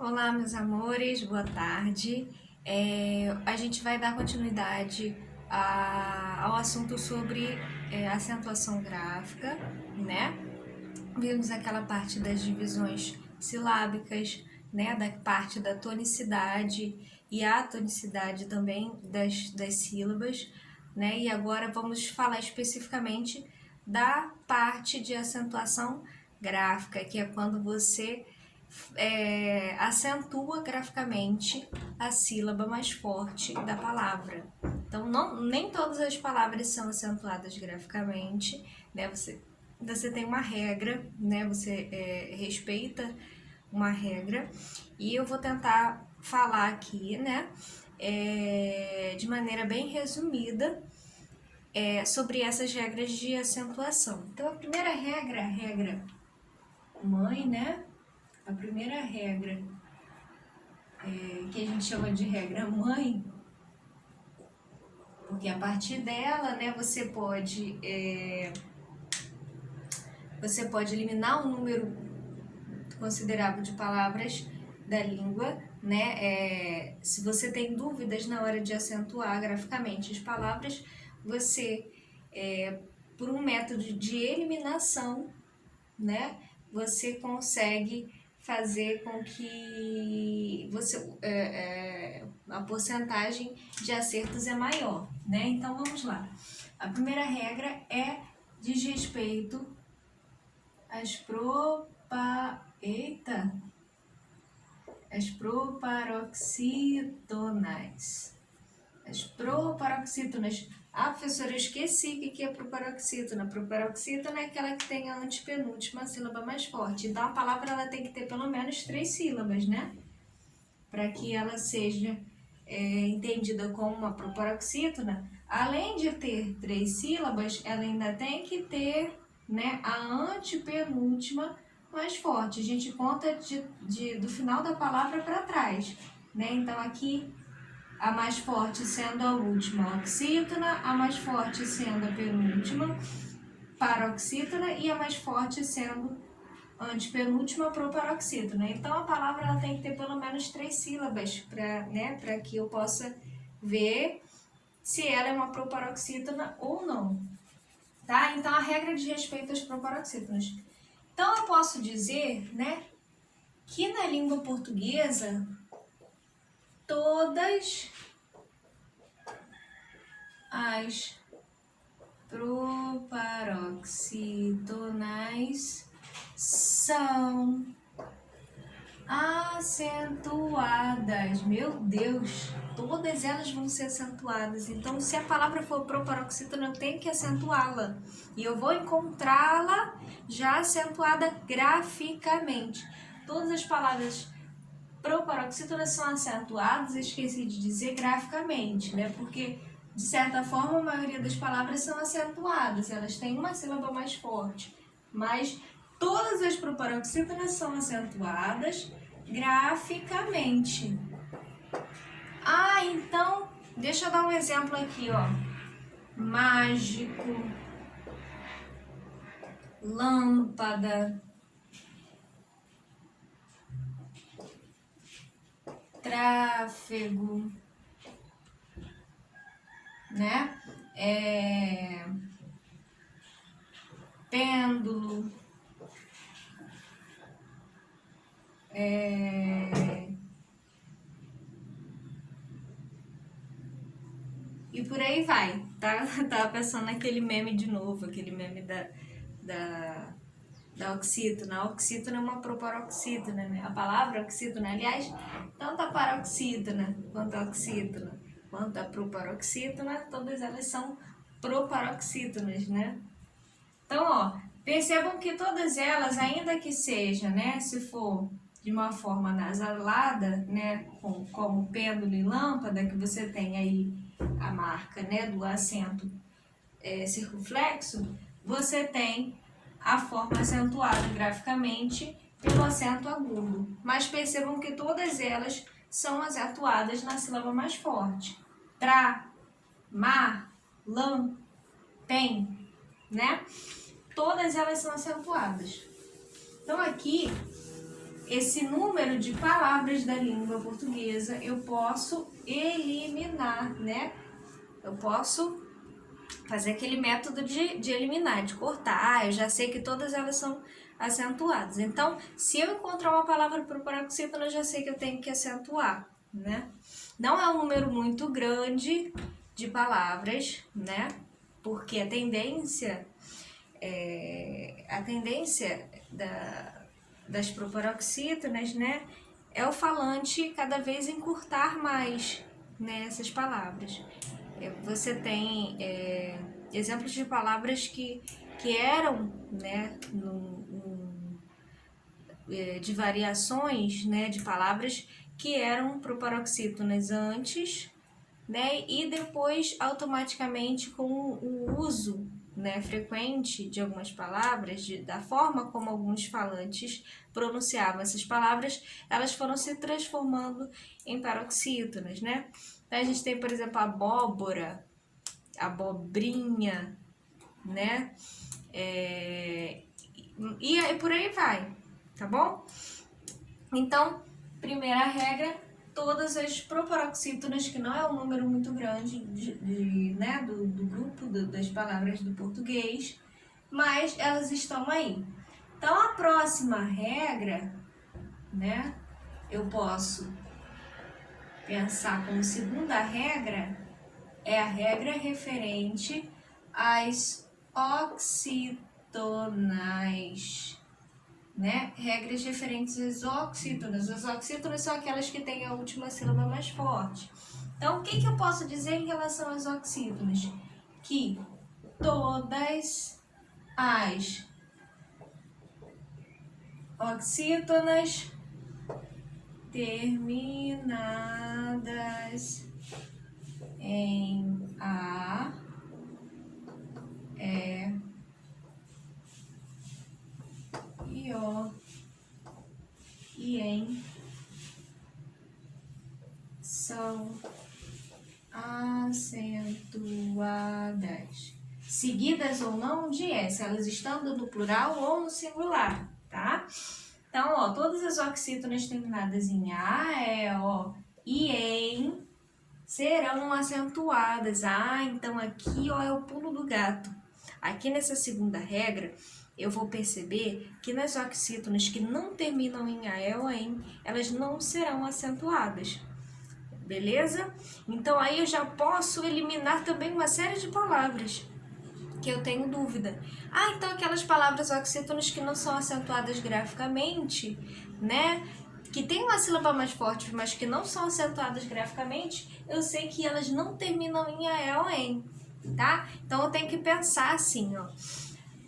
Olá, meus amores, boa tarde. A gente vai dar continuidade ao assunto sobre acentuação gráfica, né? Vimos aquela parte das divisões silábicas, né? Da parte da tonicidade e a tonicidade também das sílabas, né? E agora vamos falar especificamente da parte de acentuação gráfica, que é quando você acentua graficamente a sílaba mais forte da palavra. Então, nem todas as palavras são acentuadas graficamente, né? Você tem uma regra, né? Você respeita uma regra e eu vou tentar falar aqui, né? De maneira bem resumida sobre essas regras de acentuação. Então, a primeira regra, a regra mãe, né? A primeira regra que a gente chama de regra mãe, porque a partir dela, né, você pode eliminar um número considerável de palavras da língua, né? Se você tem dúvidas na hora de acentuar graficamente as palavras, você, por um método de eliminação, né, você consegue fazer com que a porcentagem de acertos é maior, né? Então vamos lá. A primeira regra diz respeito às proparoxítonas. As proparoxítonas. Ah, professora, eu esqueci o que é proparoxítona. Proparoxítona é aquela que tem a antepenúltima sílaba mais forte. Então, a palavra ela tem que ter pelo menos 3 sílabas, né? Para que ela seja entendida como uma proparoxítona, além de ter 3 sílabas, ela ainda tem que ter, né, a antepenúltima mais forte. A gente conta do final da palavra para trás, né? Então, aqui a mais forte sendo a última oxítona, a mais forte sendo a penúltima paroxítona e a mais forte sendo a antepenúltima proparoxítona. Então a palavra ela tem que ter pelo menos 3 sílabas para que eu possa ver se ela é uma proparoxítona ou não. Tá? Então a regra diz respeito às proparoxítonas. Então eu posso dizer, né, que na língua portuguesa todas as proparoxitonais são acentuadas. Meu Deus, todas elas vão ser acentuadas. Então, se a palavra for proparoxítona, eu tenho que acentuá-la. E eu vou encontrá-la já acentuada graficamente. Todas as palavras proparoxítonas são acentuadas, esqueci de dizer, graficamente, né? Porque, de certa forma, a maioria das palavras são acentuadas, elas têm uma sílaba mais forte, mas todas as proparoxítonas são acentuadas graficamente. Ah, então, deixa eu dar um exemplo aqui, ó. Mágico, lâmpada, tráfego, né? Pêndulo, e por aí vai, tá? Tava pensando naquele meme de novo, aquele meme da oxítona. A oxítona é uma proparoxítona, né? A palavra oxítona, aliás, tanto a paroxítona quanto a oxítona, quanto a proparoxítona, todas elas são proparoxítonas, né? Então, ó, percebam que todas elas, ainda que seja, né, se for de uma forma nasalada, né, como pêndulo e lâmpada, que você tem aí a marca, né, do acento circunflexo, você tem a forma acentuada graficamente pelo acento agudo. Mas percebam que todas elas são acentuadas na sílaba mais forte. Tra, ma, lam, tem, né? Todas elas são acentuadas. Então aqui esse número de palavras da língua portuguesa eu posso eliminar, né? Eu posso fazer aquele método de eliminar, de cortar. Eu já sei que todas elas são acentuadas. Então, se eu encontrar uma palavra para o paroxítono, eu já sei que eu tenho que acentuar, né? Não é um número muito grande de palavras, né? Porque a tendência das proparoxítonas, né, é o falante cada vez encurtar mais, né, essas palavras. Você tem exemplos de palavras que eram, né, de variações, né, de palavras que eram proparoxítonas antes, né, e depois automaticamente com o uso, né, frequente de algumas palavras, da forma como alguns falantes pronunciavam essas palavras, elas foram se transformando em paroxítonas, né? Então a gente tem, por exemplo, abóbora, abobrinha, né? E aí por aí vai, tá bom? Então, primeira regra, todas as proparoxítonas, que não é um número muito grande né, do grupo das palavras do português, mas elas estão aí. Então, a próxima regra, né, eu posso pensar como segunda regra, é a regra referente às oxitonais, né? Regras referentes às oxítonas. As oxítonas são aquelas que têm a última sílaba mais forte. Então, o que eu posso dizer em relação às oxítonas? Que todas as oxítonas terminadas em A, E, I, O e em são acentuadas, seguidas ou não de S, elas estando no plural ou no singular, tá? Então, ó, todas as oxítonas terminadas em A, E, O e em serão acentuadas. Ah, então aqui, ó, é o pulo do gato. Aqui nessa segunda regra, eu vou perceber que nas oxítonas que não terminam em A, E ou em, elas não serão acentuadas. Beleza? Então aí eu já posso eliminar também uma série de palavras que eu tenho dúvida. Ah, então aquelas palavras oxítonas que não são acentuadas graficamente, né? Que tem uma sílaba mais forte, mas que não são acentuadas graficamente, eu sei que elas não terminam em A, E ou em, tá? Então eu tenho que pensar assim, ó.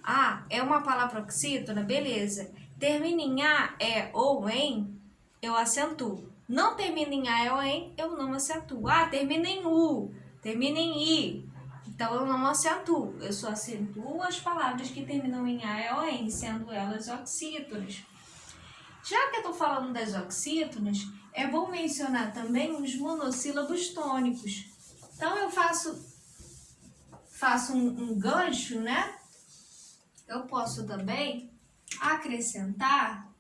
Ah, é uma palavra oxítona? Beleza. Termina em A, E ou em, eu acentuo. Não termina em A, E ou em, eu não acentuo. Ah, termina em U, termina em I. Então, eu não acentuo. Eu só acentuo as palavras que terminam em A, E ou em, sendo elas oxítonas. Já que eu estou falando das oxítonas, é bom mencionar também os monossílabos tônicos. Então, eu faço um gancho, né? Eu posso também acrescentar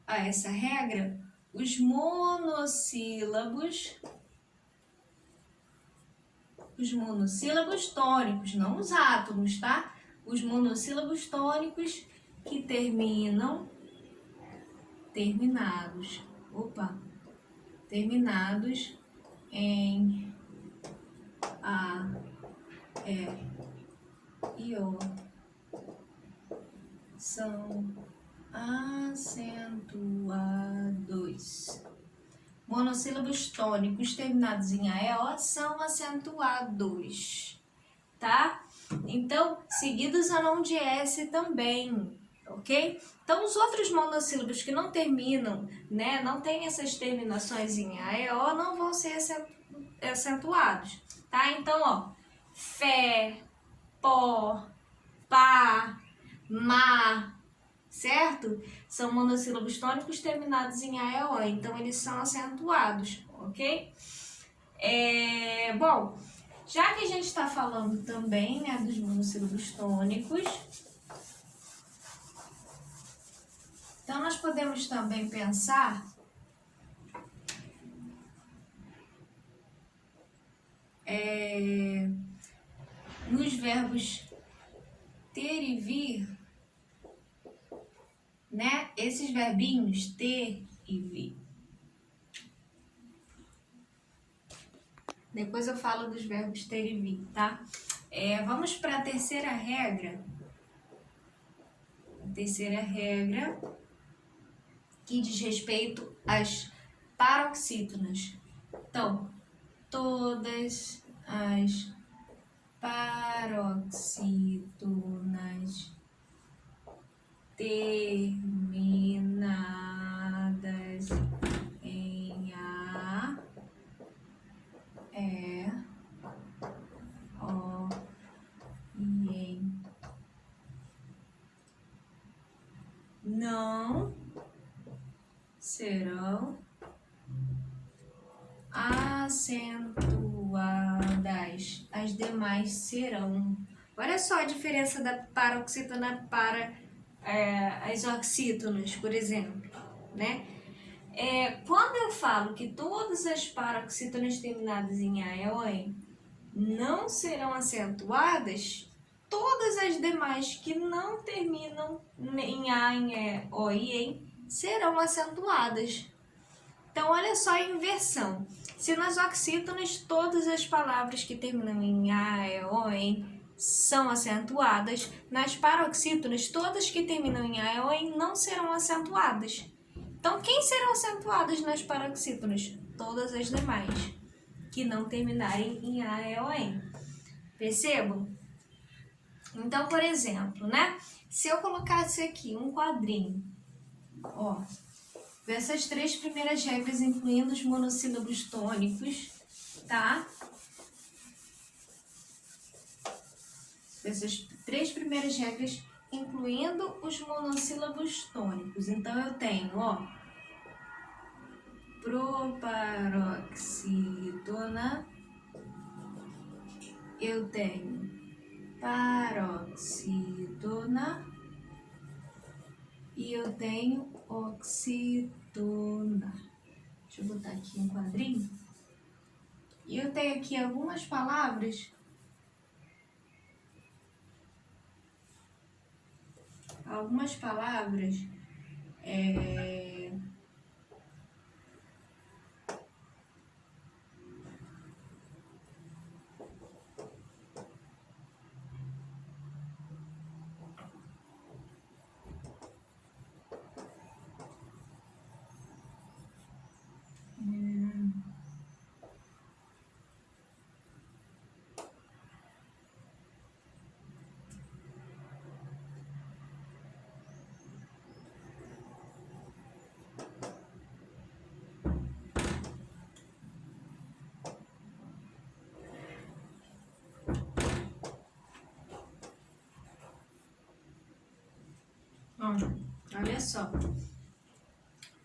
a essa regra os monossílabos tônicos, não os átomos, tá? Os monossílabos tônicos que terminados em A, E, I, O são acentuados. Monossílabos tônicos terminados em A, E, O são acentuados, tá? Então, seguidos ou não de S também, ok? Então, os outros monossílabos que não terminam, né, não tem essas terminações em A, E, O, não vão ser acentuados, tá? Então, ó, fé, pó, pá, má, certo? São monossílabos tônicos terminados em A, E, O, então eles são acentuados, ok? Bom, já que a gente está falando também, né, dos monossílabos tônicos, Então, nós podemos também pensar nos verbos ter e vir, né? Esses verbinhos ter e vir. Depois eu falo dos verbos ter e vir, tá? Vamos para a terceira regra. A terceira regra que diz respeito às paroxítonas. Então, todas as paroxítonas terminadas em A, E, O e em não serão acentuadas, as demais serão. Olha só a diferença da paroxítona para as oxítonas, por exemplo, né? Quando eu falo que todas as paroxítonas terminadas em A, E ou em não serão acentuadas, todas as demais que não terminam em A, em E, O e em serão acentuadas. Então, olha só a inversão. Se nas oxítonas todas as palavras que terminam em A, E, O, em são acentuadas, nas paroxítonas todas que terminam em A, E, O, em não serão acentuadas. Então, quem serão acentuadas nas paroxítonas? Todas as demais que não terminarem em A, E, O, em. Percebam? Então, por exemplo, né? Se eu colocasse aqui um quadrinho, ó, essas três primeiras regras, incluindo os monossílabos tônicos, tá? Essas três primeiras regras, incluindo os monossílabos tônicos. Então, eu tenho, ó, proparoxítona, eu tenho paroxítona e eu tenho oxítona. Deixa eu botar aqui um quadrinho. E eu tenho aqui algumas palavras. Olha só.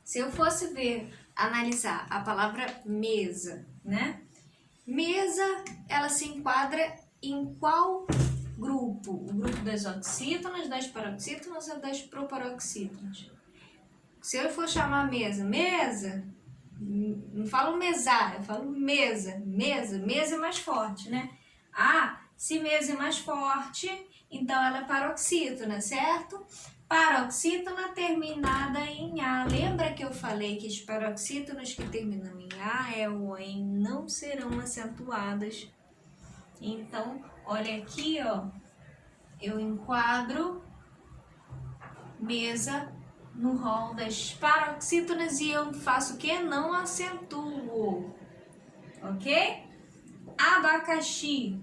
Se eu fosse analisar a palavra mesa, né? Mesa, ela se enquadra em qual grupo? O grupo das oxítonas, das paroxítonas ou das proparoxítonas? Se eu for chamar mesa, não falo mesar, eu falo mesa é mais forte, né? Se mesa é mais forte, então ela é paroxítona, certo? Paroxítona terminada em A. Lembra que eu falei que as paroxítonas que terminam em A, E ou em não serão acentuadas? Então, olha aqui, ó, eu enquadro mesa no rol das paroxítonas e eu faço o quê? Não acentuo, ok? Abacaxi.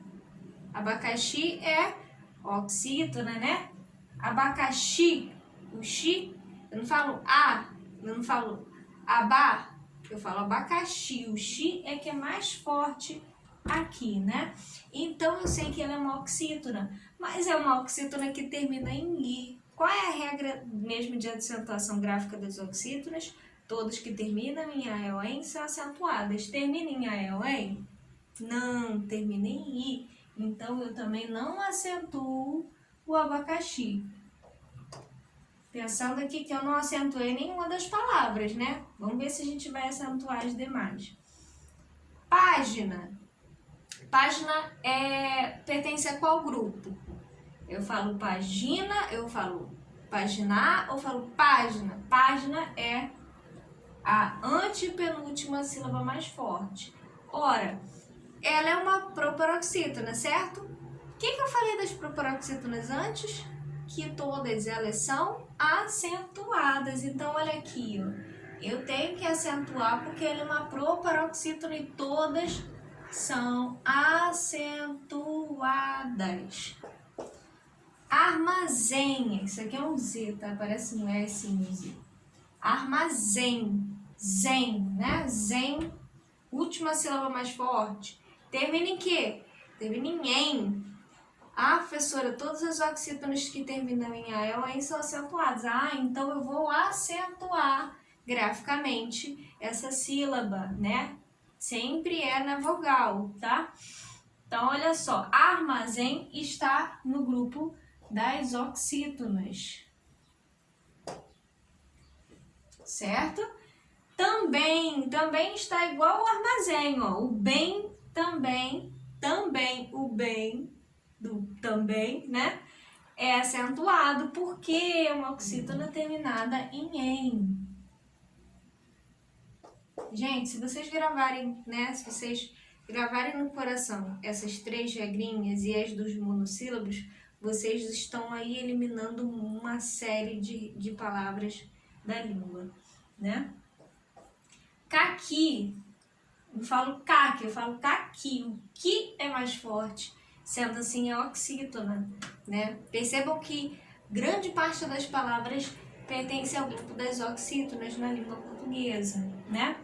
Abacaxi é oxítona, né? Abacaxi, o xi, eu não falo a, eu não falo abá, eu falo abacaxi. O xi é que é mais forte aqui, né? Então eu sei que ela é uma oxítona, mas é uma oxítona que termina em i. Qual é a regra mesmo de acentuação gráfica das oxítonas? Todas que terminam em a, e ou em são acentuadas. Termina em a, e ou em? Não, termina em i. Então eu também não acentuo o abacaxi. Pensando aqui que eu não acentuei nenhuma das palavras, né? Vamos ver se a gente vai acentuar as demais. Página. Página pertence a qual grupo? Eu falo pagina, eu falo paginar ou falo página? Página é a antepenúltima sílaba mais forte. Ora, ela é uma proparoxítona, certo? O que eu falei das proparoxítonas antes? Que todas elas são acentuadas. Então, olha aqui, ó. Eu tenho que acentuar porque ela é uma proparoxítona e todas são acentuadas. Armazém. Isso aqui é um Z, tá? Parece um S no Z. Armazém. Zen, né? Zen. Última sílaba mais forte. Termina em quê? Termina em em. Ah, professora, todas as oxítonas que terminam em A ou em são acentuadas. Ah, então eu vou acentuar graficamente essa sílaba, né? Sempre é na vogal, tá? Então, olha só. Armazém está no grupo das oxítonas. Certo? Também está igual ao armazém, ó. O bem também, o bem do também, né? É acentuado porque é uma oxítona terminada em em. Gente, se vocês gravarem, né? Se vocês gravarem no coração essas 3 regrinhas e as dos monossílabos, vocês estão aí eliminando uma série de palavras da língua, né? Caqui. Não falo caqui, eu falo caqui. O que é mais forte, sendo assim a oxítona, né? Percebam que grande parte das palavras pertence ao grupo das oxítonas na língua portuguesa, né?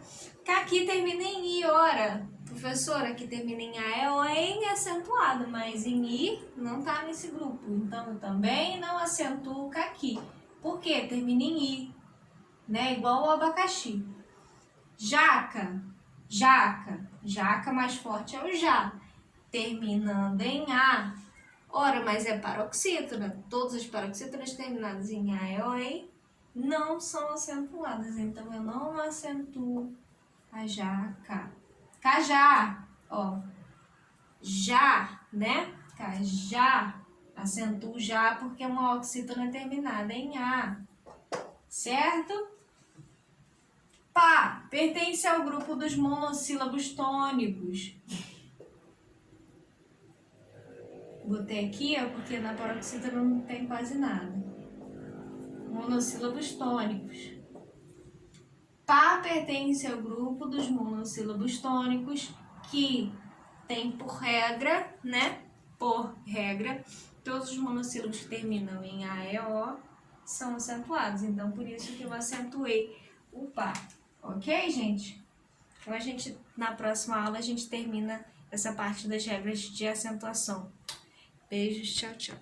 Caqui termina em i, ora. Professora, aqui termina em a ou em acentuado, mas em i não tá nesse grupo. Então, eu também não acentuo caqui. Por quê? Termina em i, né? Igual o abacaxi. Jaca, jaca mais forte é o já, terminando em a. Ora, mas é paroxítona. Todas as paroxítonas terminadas em a ou em não são acentuadas, então eu não acentuo a jaca. Cajá, ó, já, né? Cajá, acentuo já porque é uma oxítona terminada em a, certo? Pá, pertence ao grupo dos monossílabos tônicos. Botei aqui, ó, porque na paroxítona não tem quase nada. Monossílabos tônicos. Pá pertence ao grupo dos monossílabos tônicos que tem por regra, né? Por regra, todos os monossílabos que terminam em a, e, o são acentuados. Então, por isso que eu acentuei o pá. Ok, gente? Então, na próxima aula, a gente termina essa parte das regras de acentuação. Beijos, tchau, tchau.